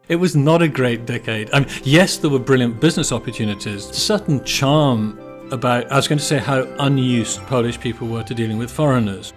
It was not a great decade. I mean, yes, there were brilliant business opportunities. Certain charm about, I was going to say, how unused Polish people were to dealing with foreigners.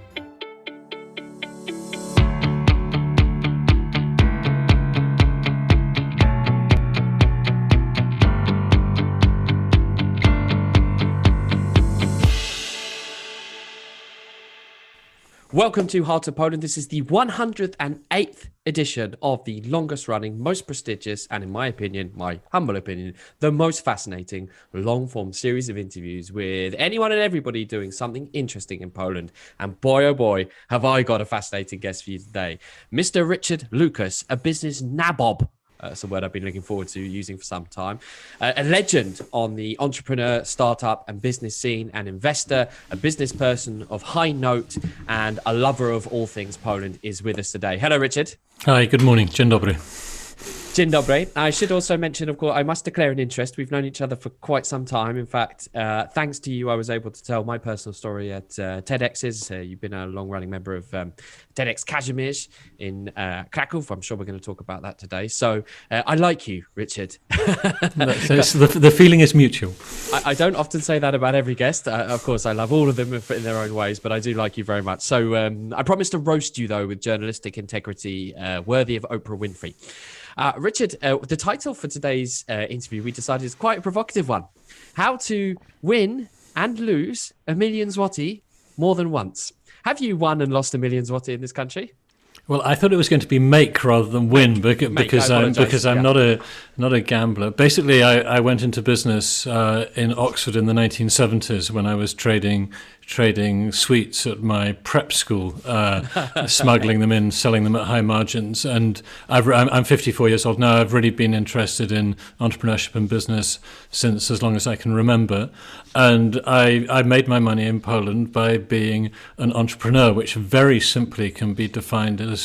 Welcome to Heart of Poland. This is the 108th edition of the longest running, most prestigious, and in my opinion, my humble opinion, the most fascinating long-form series of interviews with anyone and everybody doing something interesting in Poland. And boy, oh boy, have I got a fascinating guest for you today. Mr. Richard Lucas, a business nabob. That's a word I've been looking forward to using for some time. A legend on the entrepreneur, startup and business scene, an investor, a business person of high note, and a lover of all things Poland is with us today. Hello, Richard. Hi, good morning. Dzień dobry. Dzień dobry. I should also mention, of course, I must declare an interest. We've known each other for quite some time. In fact, thanks to you, I was able to tell my personal story at TEDx's. You've been a long-running member of TEDx Kazimierz in Kraków. I'm sure we're going to talk about that today. So I like you, Richard. The feeling is mutual. I don't often say that about every guest. Of course, I love all of them in their own ways, but I do like you very much. So I promise to roast you, though, with journalistic integrity worthy of Oprah Winfrey. Richard, the title for today's interview we decided is quite a provocative one. How to win and lose a million zloty more than once. Have you won and lost a million zloty in this country? Well, I thought it was going to be make rather than win because I'm not a gambler. Basically, I went into business in Oxford in the 1970s when I was trading sweets at my prep school, smuggling them in, selling them at high margins. And I'm 54 years old now. I've really been interested in entrepreneurship and business since as long as I can remember. And I made my money in Poland by being an entrepreneur, which very simply can be defined as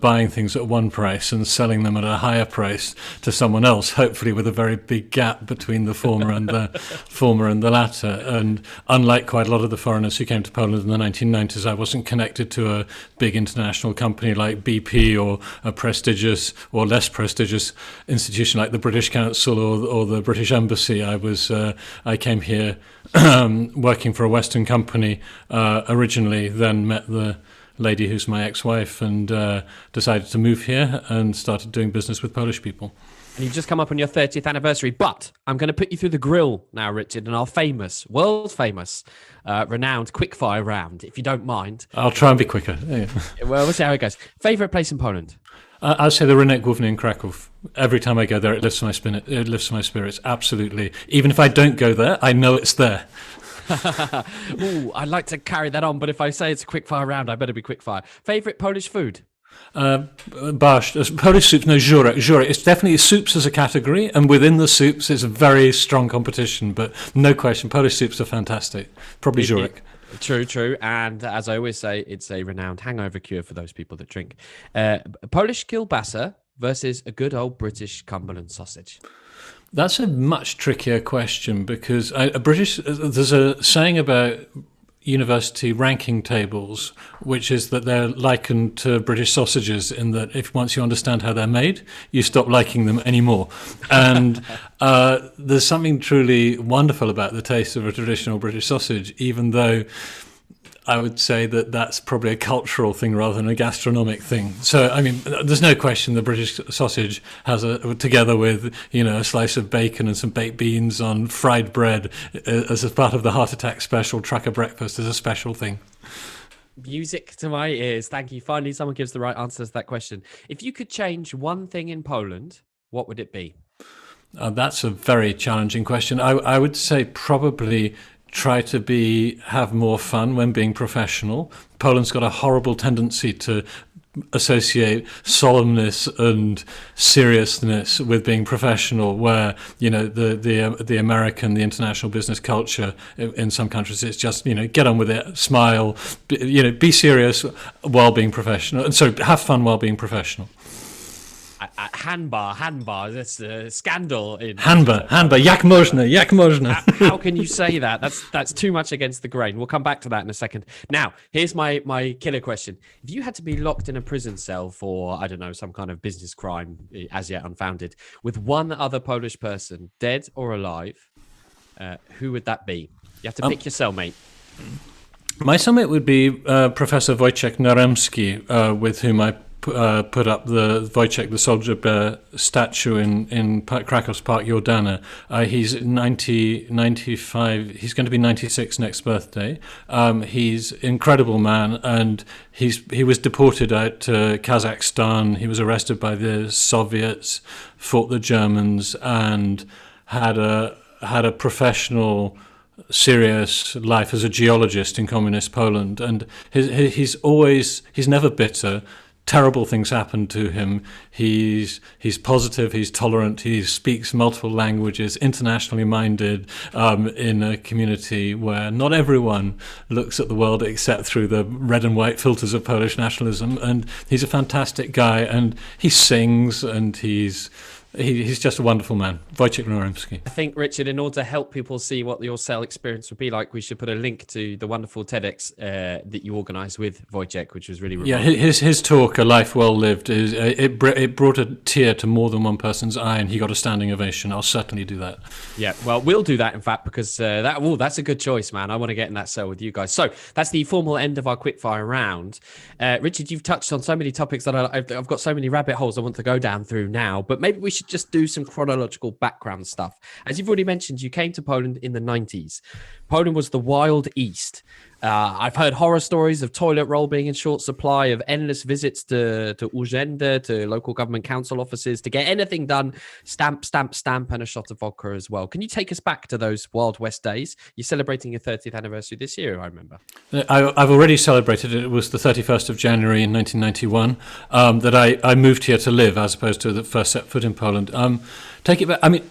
buying things at one price and selling them at a higher price to someone else, hopefully with a very big gap between the former and the latter. And unlike quite a lot of the foreigners who came to Poland in the 1990s, I wasn't connected to a big international company like BP or a prestigious or less prestigious institution like the British Council or the British Embassy. I came here working for a Western company originally, then met the lady who's my ex-wife and decided to move here and started doing business with Polish people. And you've just come up on your 30th anniversary, but I'm going to put you through the grill now, Richard, in our famous, world famous, renowned Quickfire round, if you don't mind. I'll try and be quicker. Yeah. Well, we'll see how it goes. Favourite place in Poland? I'd say the Rynek Główny in Kraków. Every time I go there, it lifts my spirits, absolutely. Even if I don't go there, I know it's there. Ooh, I'd like to carry that on, but if I say it's a quickfire round, I better be quickfire. Favourite Polish food? Borscht, Polish soups, no, żurek. It's definitely soups as a category, and within the soups, it's a very strong competition, but no question, Polish soups are fantastic. Probably żurek. True. And as I always say, it's a renowned hangover cure for those people that drink. Polish kielbasa versus a good old British Cumberland sausage. That's a much trickier question because there's a saying about university ranking tables, which is that they're likened to British sausages in that if once you understand how they're made, you stop liking them anymore. And there's something truly wonderful about the taste of a traditional British sausage, even though I would say that that's probably a cultural thing rather than a gastronomic thing. So, I mean, there's no question the British sausage has together with, a slice of bacon and some baked beans on fried bread as a part of the heart attack special trucker breakfast is a special thing. Music to my ears. Thank you. Finally, someone gives the right answer to that question. If you could change one thing in Poland, what would it be? That's a very challenging question. I would say probably try to have more fun when being professional. Poland's got a horrible tendency to associate solemnness and seriousness with being professional, where the American, the international business culture in some countries it's just get on with it, smile, be serious while being professional, and so have fun while being professional. Handbar. That's a scandal. Handbar. Jak można. How can you say that? That's too much against the grain. We'll come back to that in a second. Now, here's my killer question. If you had to be locked in a prison cell for, I don't know, some kind of business crime as yet unfounded, with one other Polish person, dead or alive, who would that be? You have to pick your cellmate. My cellmate would be Professor Wojciech Narębski, with whom I put up the Wojciech the Soldier Bear statue in Krakow's Park Jordana. He's 95. He's going to be 96 next birthday. He's an incredible man, and he was deported out to Kazakhstan. He was arrested by the Soviets, fought the Germans, and had a professional, serious life as a geologist in communist Poland. And he's never bitter. Terrible things happen to him. He's positive, he's tolerant, he speaks multiple languages, internationally minded, in a community where not everyone looks at the world except through the red and white filters of Polish nationalism. And he's a fantastic guy, and he sings, and he's just a wonderful man. Wojciech Narębski. I think, Richard, in order to help people see what your cell experience would be like, we should put a link to the wonderful TEDx that you organised with Wojciech, which was really remarkable. Yeah, his talk, A Life Well Lived, it brought a tear to more than one person's eye, and he got a standing ovation. I'll certainly do that. Yeah, well, we'll do that, in fact, because that's a good choice, man. I want to get in that cell with you guys. So that's the formal end of our quickfire round. Richard, you've touched on so many topics that I've got so many rabbit holes I want to go down through now, but maybe we should just do some chronological background stuff. As you've already mentioned, you came to Poland in the 90s. Poland was the Wild East. I've heard horror stories of toilet roll being in short supply, of endless visits to urzędy, to local government council offices to get anything done. Stamp, and a shot of vodka as well. Can you take us back to those Wild West days? You're celebrating your 30th anniversary this year, I remember. I've already celebrated it. It was the 31st of January in 1991 that I moved here to live, as opposed to the first set foot in Poland. Take it back. I mean,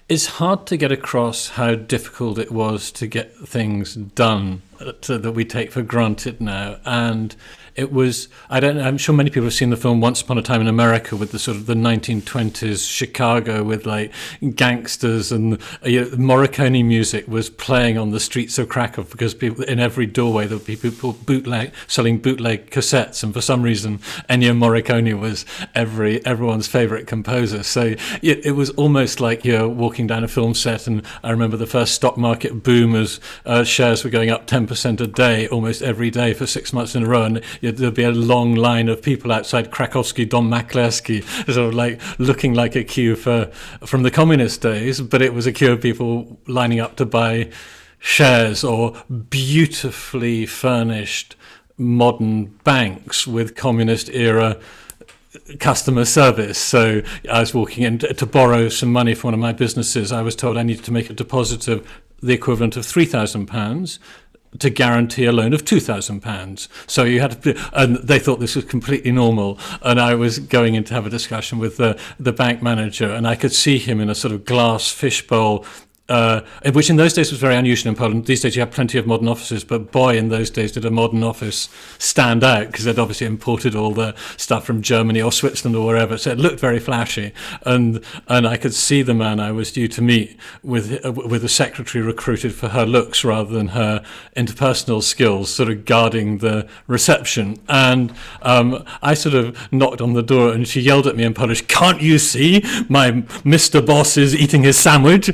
it's hard to get across how difficult it was to get things done that we take for granted now. And it was, I'm sure many people have seen the film Once Upon a Time in America, with the sort of the 1920s Chicago with like gangsters, and Morricone music was playing on the streets of Krakow, because people in every doorway there would be people selling bootleg cassettes, and for some reason Ennio Morricone was everyone's favorite composer. So it was almost like you're walking down a film set. And I remember the first stock market boom as shares were going up 10% a day almost every day for 6 months in a row, and there'd be a long line of people outside Krakowski Dom Maklerski, sort of like looking like a queue from the communist days, but it was a queue of people lining up to buy shares, or beautifully furnished modern banks with communist era customer service. So I was walking in to borrow some money for one of my businesses. I was told I needed to make a deposit of the equivalent of £3,000 to guarantee a loan of £2,000. So you had to, and they thought this was completely normal. And I was going in to have a discussion with the bank manager, and I could see him in a sort of glass fishbowl, which in those days was very unusual in Poland. These days you have plenty of modern offices, but boy, in those days did a modern office stand out, because they'd obviously imported all the stuff from Germany or Switzerland or wherever. So it looked very flashy, and I could see the man I was due to meet with a secretary recruited for her looks rather than her interpersonal skills, sort of guarding the reception. And I sort of knocked on the door, and she yelled at me in Polish, "Can't you see my Mr. Boss is eating his sandwich?"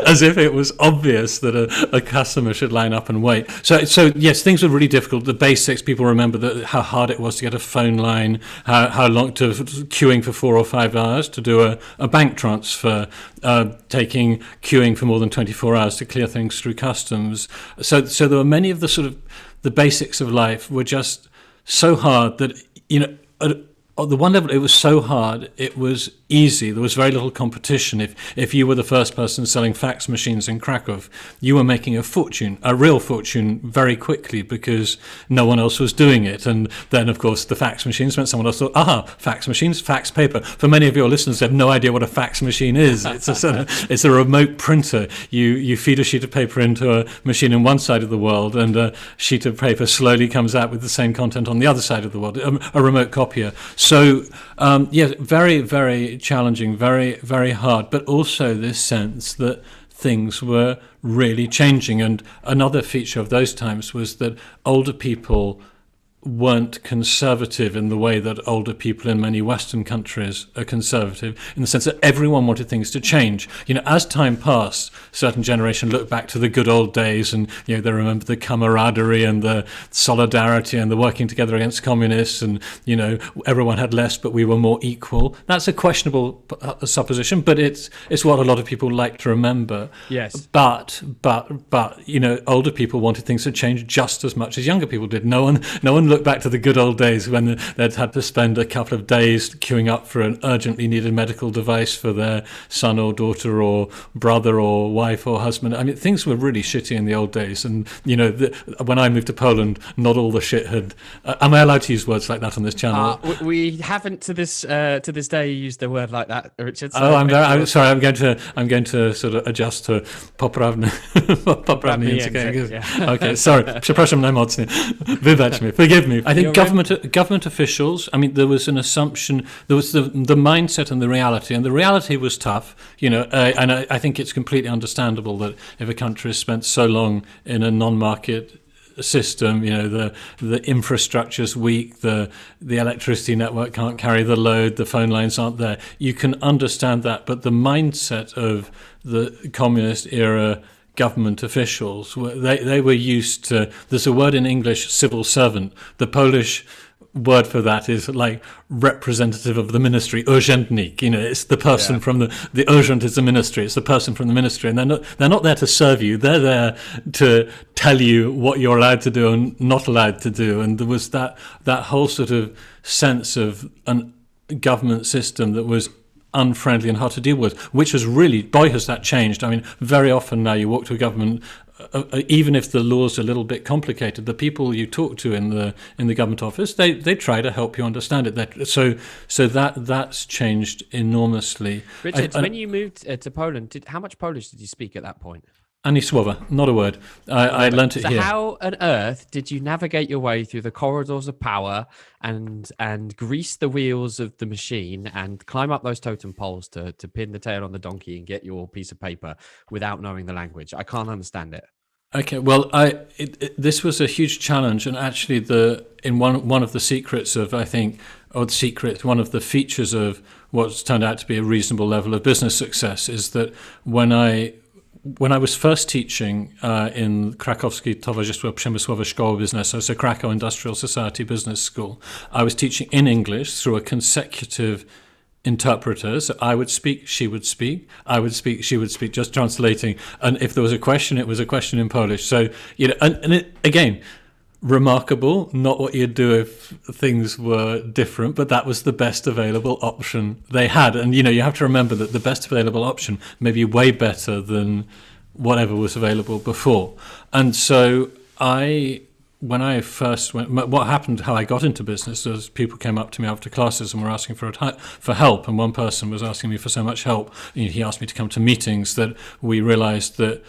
as if it was obvious that a customer should line up and wait. So yes, things were really difficult. The basics, people remember how hard it was to get a phone line, how long to queuing for 4 or 5 hours to do a bank transfer, taking queuing for more than 24 hours to clear things through customs. So there were many of the sort of the basics of life were just so hard that, on the one level, it was so hard, it was easy. There was very little competition. If you were the first person selling fax machines in Krakow, you were making a real fortune very quickly, because no one else was doing it. And then, of course, the fax machines meant someone else thought, fax machines, fax paper. For many of your listeners, they have no idea what a fax machine is. It's a remote printer. You feed a sheet of paper into a machine in one side of the world, and a sheet of paper slowly comes out with the same content on the other side of the world, a remote copier. So, very, very challenging, very, very hard, but also this sense that things were really changing. And another feature of those times was that older people weren't conservative in the way that older people in many Western countries are conservative, in the sense that everyone wanted things to change. As time passed, a certain generation looked back to the good old days, and they remember the camaraderie and the solidarity and the working together against communists, and everyone had less, but we were more equal. That's a questionable supposition, but it's what a lot of people like to remember. Yes. But older people wanted things to change just as much as younger people did. No one look back to the good old days when they'd had to spend a couple of days queuing up for an urgently needed medical device for their son or daughter or brother or wife or husband. I mean, things were really shitty in the old days. And, when I moved to Poland, not all the shit had... am I allowed to use words like that on this channel? We haven't to this day used a word like that, Richard. So I'm sorry. I'm going to sort of adjust to poprawny język. Yeah. Okay, sorry. Przepraszam najmocniej. Wybacz mi. Forgive me. I think government officials, there was an assumption, there was the mindset and the reality, and the reality was tough, and I think it's completely understandable that if a country has spent so long in a non-market system, the infrastructure's weak, the electricity network can't carry the load, the phone lines aren't there. You can understand that, but the mindset of the communist era government officials, they were used to, there's a word in English, civil servant. The Polish word for that is like representative of the ministry, urzędnik. It's the person from the urgent is the ministry. It's the person from the ministry, and they're not there to serve you. They're there to tell you what you're allowed to do and not allowed to do. And there was that whole sort of sense of a government system that was unfriendly and hard to deal with, which has really, boy, has that changed. Very often now you walk to a government, even if the law's a little bit complicated, the people you talk to in the government office, they try to help you understand it. So that's changed enormously. Richard, when you moved to Poland, how much Polish did you speak at that point? Ani słowa, not a word. I learnt it here. So how on earth did you navigate your way through the corridors of power and grease the wheels of the machine and climb up those totem poles to pin the tail on the donkey and get your piece of paper without knowing the language? I can't understand it. Okay, well, this was a huge challenge, and actually, one of the secrets of, I think, one of the features of what's turned out to be a reasonable level of business success is that when I was first teaching in Krakowskie Towarzystwo Przemysłowe Szkoły Biznesu, so Krakow Industrial Society Business School, I was teaching in English through a consecutive interpreter. So I would speak, she would speak, I would speak, she would speak, just translating. And if there was a question, it was a question in Polish. So, and it, again, remarkable, not what you'd do if things were different, but that was the best available option they had. And, you have to remember that the best available option may be way better than whatever was available before. And so when I first went, what happened, how I got into business was people came up to me after classes and were asking for help. And one person was asking me for so much help. He asked me to come to meetings that we realized that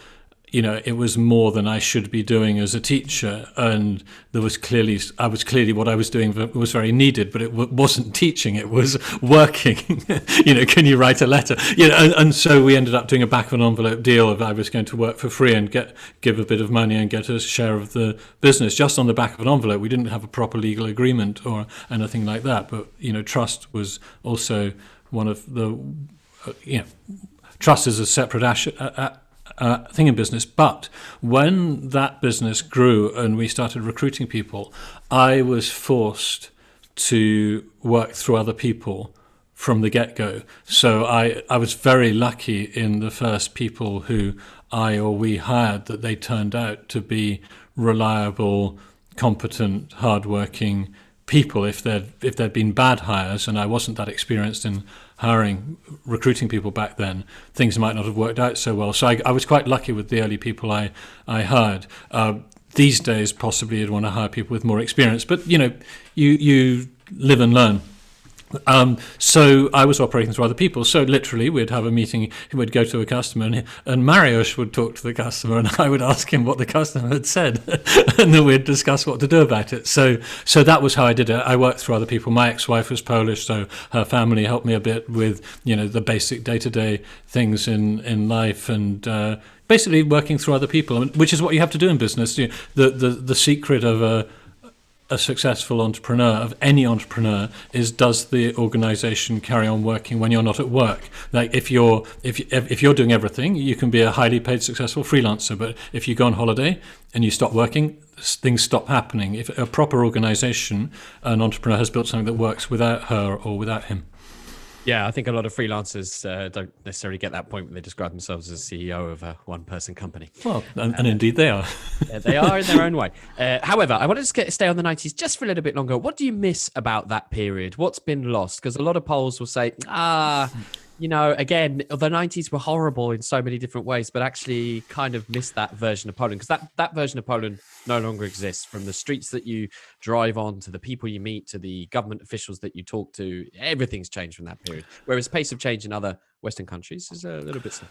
it was more than I should be doing as a teacher, and I was clearly what I was doing was very needed, but it wasn't teaching; it was working. Can you write a letter? And so we ended up doing a back of an envelope deal of I was going to work for free and give a bit of money and get a share of the business just on the back of an envelope. We didn't have a proper legal agreement or anything like that, but trust was also one of the trust is a separate thing in business. But when that business grew and we started recruiting people, I was forced to work through other people from the get-go. So I was very lucky in the first people who we hired that they turned out to be reliable, competent, hardworking people. If there'd been bad hires, and I wasn't that experienced in recruiting people back then, things might not have worked out so well. So I was quite lucky with the early people I hired. These days, possibly you'd want to hire people with more experience, but you live and learn. So I was operating through other people. So literally, we'd have a meeting. We'd go to a customer, and Mariusz would talk to the customer, and I would ask him what the customer had said, and then we'd discuss what to do about it. So that was how I did it. I worked through other people. My ex-wife was Polish, so her family helped me a bit with the basic day-to-day things in life, and basically working through other people, which is what you have to do in business. The secret of a successful entrepreneur, of any entrepreneur, is does the organization carry on working when you're not at work? Like if you're doing everything, you can be a highly paid successful freelancer, but if you go on holiday and you stop working, things stop happening. If a proper organization, an entrepreneur has built something that works without her or without him. Yeah, I think a lot of freelancers don't necessarily get that point when they describe themselves as CEO of a one-person company. Well, and indeed they are. They are in their own way. However, I want to stay on the 90s just for a little bit longer. What do you miss about that period? What's been lost? Because a lot of Poles will say, again, the 90s were horrible in so many different ways, but actually kind of miss that version of Poland, because that version of Poland no longer exists. From the streets that you drive on, to the people you meet, to the government officials that you talk to, everything's changed from that period. Whereas pace of change in other Western countries is a little bit slow.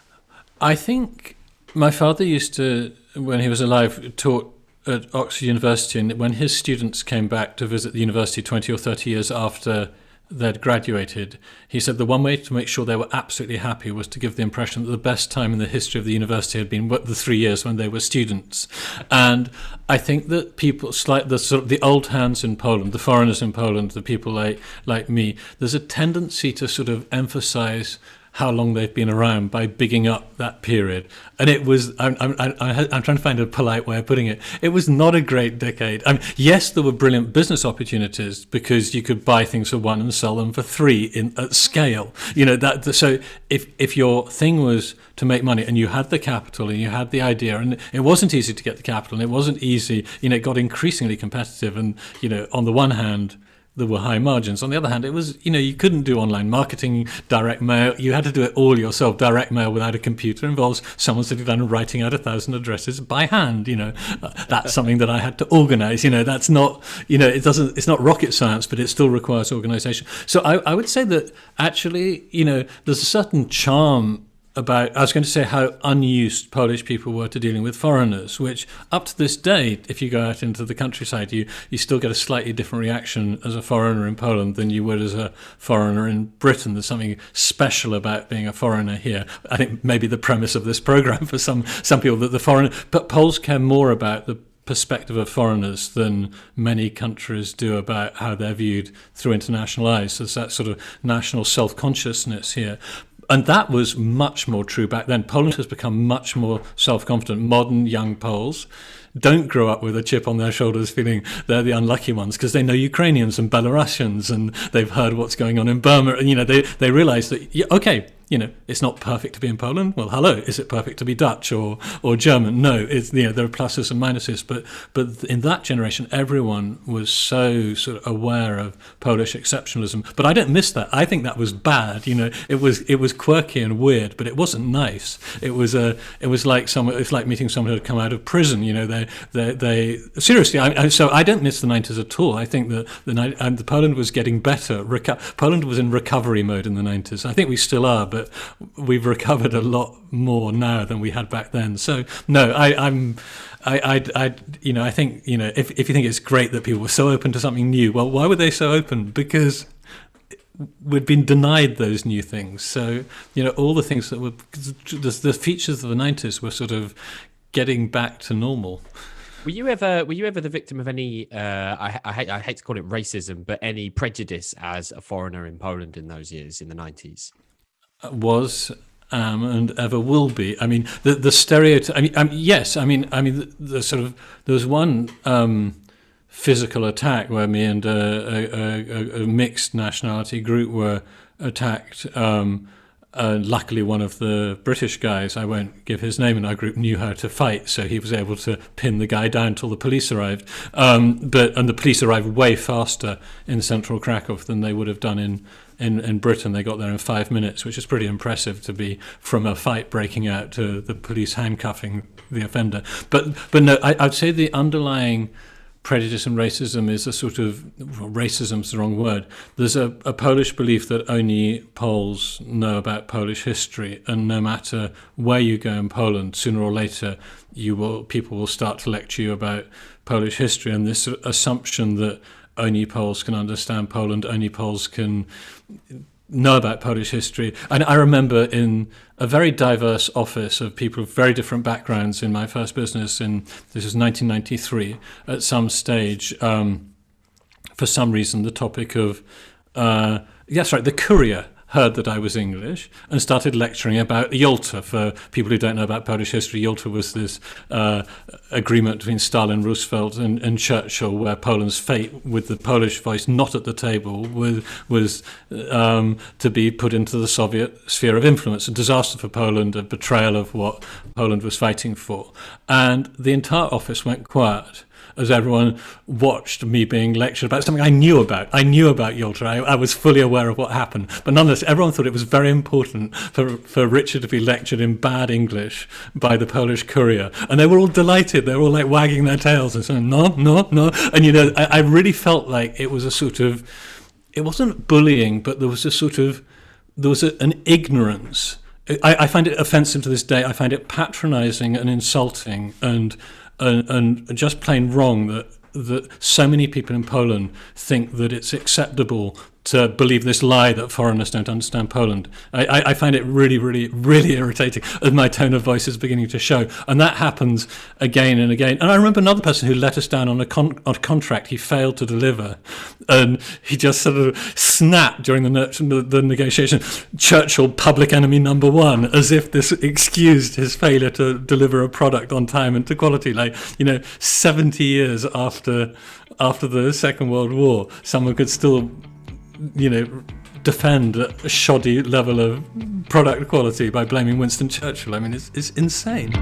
I think my father used to, when he was alive, taught at Oxford University, and when his students came back to visit the university 20 or 30 years after they'd graduated, he said the one way to make sure they were absolutely happy was to give the impression that the best time in the history of the university had been the 3 years when they were students. And I think that people, the old hands in Poland, the foreigners in Poland, the people like me, there's a tendency to sort of emphasize how long they've been around by bigging up that period. And it was, I'm trying to find a polite way of putting it, it was not a great decade. Yes, there were brilliant business opportunities because you could buy things for one and sell them for three at scale. So if your thing was to make money and you had the capital and you had the idea, and it wasn't easy to get the capital and it wasn't easy, it got increasingly competitive, and on the one hand, there were high margins. On the other hand, it was, you couldn't do online marketing, direct mail. You had to do it all yourself. Direct mail without a computer involves someone sitting down and writing out 1,000 addresses by hand. That's something that I had to organize. That's not, it's not rocket science, but it still requires organization. So I would say that actually, there's a certain charm about, I was going to say how unused Polish people were to dealing with foreigners, which up to this day, if you go out into the countryside, you still get a slightly different reaction as a foreigner in Poland than you would as a foreigner in Britain. There's something special about being a foreigner here. I think maybe the premise of this program for some people, that but Poles care more about the perspective of foreigners than many countries do about how they're viewed through international eyes. There's that sort of national self-consciousness here. And that was much more true back then. Poland has become much more self-confident. Modern young Poles don't grow up with a chip on their shoulders feeling they're the unlucky ones, because they know Ukrainians and Belarusians and they've heard what's going on in Burma. And, they realize that, okay, it's not perfect to be in Poland. Well, hello, is it perfect to be Dutch or German? No, it's, there are pluses and minuses. But in that generation, everyone was so sort of aware of Polish exceptionalism. But I don't miss that. I think that was bad. It was quirky and weird, but it wasn't nice. It was like meeting someone who had come out of prison. They seriously. So I don't miss the 90s at all. I think that Poland was getting better. Poland was in recovery mode in the 90s. I think we still are, but we've recovered a lot more now than we had back then. So no, I think if you think it's great that people were so open to something new, well, why were they so open? Because we'd been denied those new things. So all the things that were the features of the 90s were sort of getting back to normal. Were you ever the victim of any, I hate to call it racism, but any prejudice as a foreigner in Poland in those years, in the 90s? Was, and ever will be. I mean, the stereotype. Yes. The sort of, there was one physical attack where me and a mixed nationality group were attacked. Luckily, one of the British guys, I won't give his name, in our group knew how to fight, so he was able to pin the guy down till the police arrived. And the police arrived way faster in central Krakow than they would have done in Britain. They got there in 5 minutes, which is pretty impressive to be from a fight breaking out to the police handcuffing the offender. But no, I'd say the underlying prejudice and racism is a sort of, well, racism's the wrong word. There's a Polish belief that only Poles know about Polish history, and no matter where you go in Poland, sooner or later, people will start to lecture you about Polish history, and this assumption that only Poles can understand Poland, only Poles can know about Polish history. And I remember in a very diverse office of people of very different backgrounds in my first business, this was 1993, at some stage, for some reason, the topic of, the courier heard that I was English and started lecturing about Yalta. For people who don't know about Polish history, Yalta was this agreement between Stalin, Roosevelt and Churchill, where Poland's fate, with the Polish voice not at the table, was to be put into the Soviet sphere of influence. A disaster for Poland, a betrayal of what Poland was fighting for. And the entire office went quiet as everyone watched me being lectured about something I knew about. I knew about Yalta. I was fully aware of what happened. But nonetheless, everyone thought it was very important for Richard to be lectured in bad English by the Polish courier. And they were all delighted. They were all like wagging their tails and saying, no. And, I really felt like it was a sort of, it wasn't bullying, but there was an ignorance. I find it offensive to this day. I find it patronizing and insulting and just plain wrong that so many people in Poland think that it's acceptable to believe this lie that foreigners don't understand Poland. I find it really, really, really irritating as my tone of voice is beginning to show. And that happens again and again. And I remember another person who let us down on a contract he failed to deliver. And he just sort of snapped during the negotiation, Churchill, public enemy number one, as if this excused his failure to deliver a product on time and to quality. 70 years after the Second World War, someone could still defend a shoddy level of product quality by blaming Winston Churchill. I mean, it's insane.